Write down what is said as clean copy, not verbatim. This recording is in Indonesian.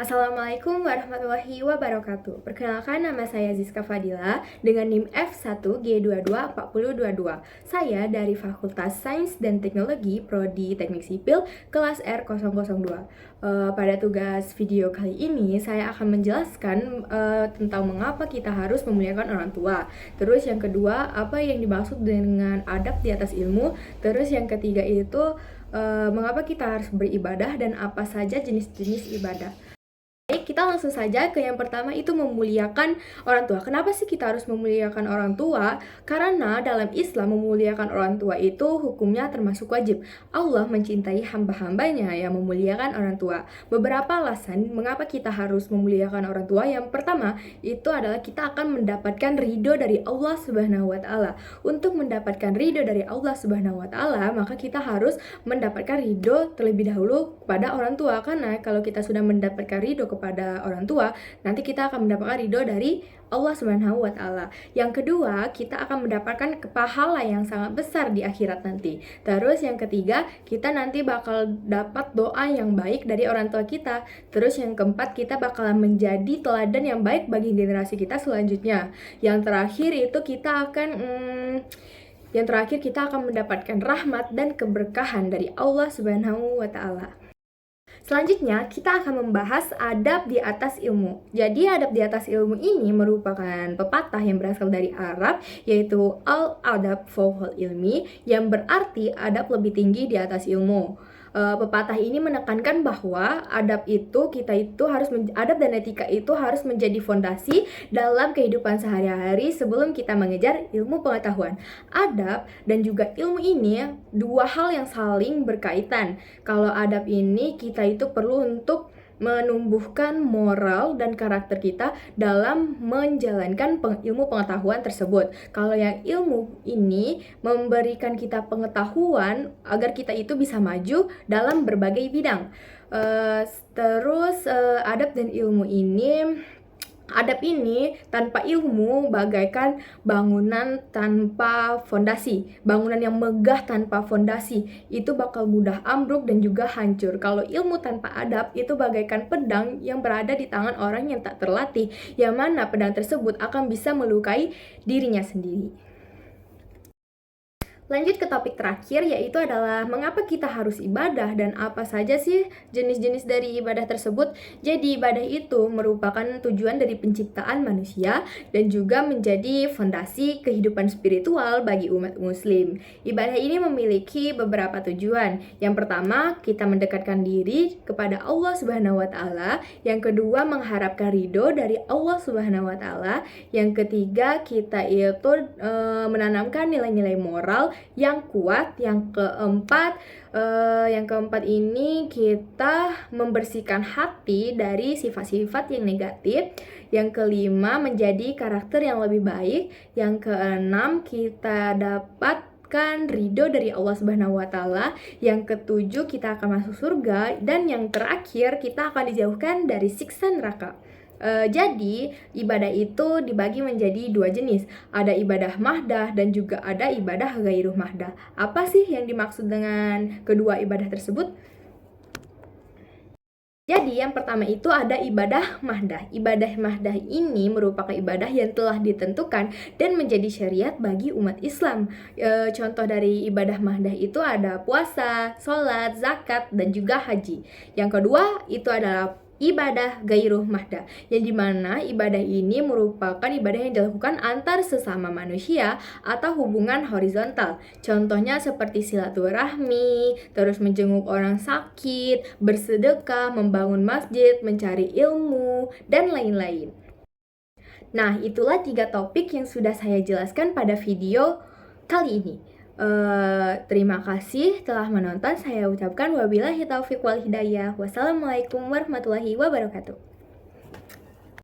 Assalamualaikum warahmatullahi wabarakatuh. Perkenalkan, nama saya Zizka Fadila dengan NIM F1G224022. Saya dari Fakultas Sains dan Teknologi Prodi Teknik Sipil kelas R002. Pada tugas video kali ini saya akan menjelaskan tentang mengapa kita harus memuliakan orang tua. Terus yang kedua, apa yang dimaksud dengan adab di atas ilmu. Terus yang ketiga itu mengapa kita harus beribadah dan apa saja jenis-jenis ibadah. Baik, kita langsung saja ke yang pertama, itu memuliakan orang tua. Kenapa sih kita harus memuliakan orang tua? Karena dalam Islam memuliakan orang tua itu hukumnya termasuk wajib. Allah mencintai hamba-hambanya yang memuliakan orang tua. Beberapa alasan mengapa kita harus memuliakan orang tua. Yang pertama, itu adalah kita akan mendapatkan ridho dari Allah Subhanahu wa Ta'ala. Untuk mendapatkan ridho dari Allah Subhanahu wa Ta'ala, maka kita harus mendapatkan ridho terlebih dahulu kepada orang tua. Karena kalau kita sudah mendapatkan ridho kepada orang tua, nanti kita akan mendapatkan ridho dari Allah Subhanahu wa Ta'ala. Yang kedua, kita akan mendapatkan pahala yang sangat besar di akhirat nanti. Terus yang ketiga, kita nanti bakal dapat doa yang baik dari orang tua kita. Terus yang keempat, kita bakalan menjadi teladan yang baik bagi generasi kita selanjutnya. Yang terakhir itu kita akan mendapatkan rahmat dan keberkahan dari Allah Subhanahu wa Ta'ala. Selanjutnya, kita akan membahas adab di atas ilmu. Jadi, adab di atas ilmu ini merupakan pepatah yang berasal dari Arab, yaitu al-adab fawqal ilmi, yang berarti adab lebih tinggi di atas ilmu. Pepatah ini menekankan bahwa adab dan etika itu harus menjadi fondasi dalam kehidupan sehari-hari sebelum kita mengejar ilmu pengetahuan. Adab dan juga ilmu ini dua hal yang saling berkaitan. Kalau adab ini kita itu perlu untuk menumbuhkan moral dan karakter kita dalam menjalankan ilmu pengetahuan tersebut. Kalau yang ilmu ini memberikan kita pengetahuan agar kita itu bisa maju dalam berbagai bidang. Adab ini tanpa ilmu bagaikan bangunan tanpa fondasi. Bangunan yang megah tanpa fondasi itu bakal mudah ambruk dan juga hancur. Kalau ilmu tanpa adab itu bagaikan pedang yang berada di tangan orang yang tak terlatih, yang mana pedang tersebut akan bisa melukai dirinya sendiri. Lanjut ke topik terakhir, yaitu adalah mengapa kita harus ibadah dan apa saja sih jenis-jenis dari ibadah tersebut. Jadi ibadah itu merupakan tujuan dari penciptaan manusia dan juga menjadi fondasi kehidupan spiritual bagi umat muslim. Ibadah ini memiliki beberapa tujuan. Yang pertama, kita mendekatkan diri kepada Allah Subhanahu wa Ta'ala. Yang kedua, mengharapkan ridho dari Allah Subhanahu wa Ta'ala. Yang ketiga, kita itu menanamkan nilai-nilai moral yang kuat. Yang keempat ini kita membersihkan hati dari sifat-sifat yang negatif. Yang kelima, menjadi karakter yang lebih baik. Yang keenam, kita dapatkan ridho dari Allah Subhanahu wa Ta'ala. Yang ketujuh, kita akan masuk surga. Dan yang terakhir, kita akan dijauhkan dari siksa neraka. Jadi ibadah itu dibagi menjadi dua jenis. Ada ibadah mahdah dan juga ada ibadah ghairuh mahdah. Apa sih yang dimaksud dengan kedua ibadah tersebut? Jadi yang pertama itu ada ibadah mahdah. Ibadah mahdah ini merupakan ibadah yang telah ditentukan dan menjadi syariat bagi umat Islam. Contoh dari ibadah mahdah itu ada puasa, sholat, zakat, dan juga haji. Yang kedua itu adalah ibadah ghairuh mahdah, yang dimana ibadah ini merupakan ibadah yang dilakukan antar sesama manusia atau hubungan horizontal. Contohnya seperti silaturahmi, terus menjenguk orang sakit, bersedekah, membangun masjid, mencari ilmu, dan lain-lain. Nah, itulah 3 topik yang sudah saya jelaskan pada video kali ini. Terima kasih telah menonton. Saya ucapkan wabillahi taufiq wal hidayah. Wassalamualaikum warahmatullahi wabarakatuh.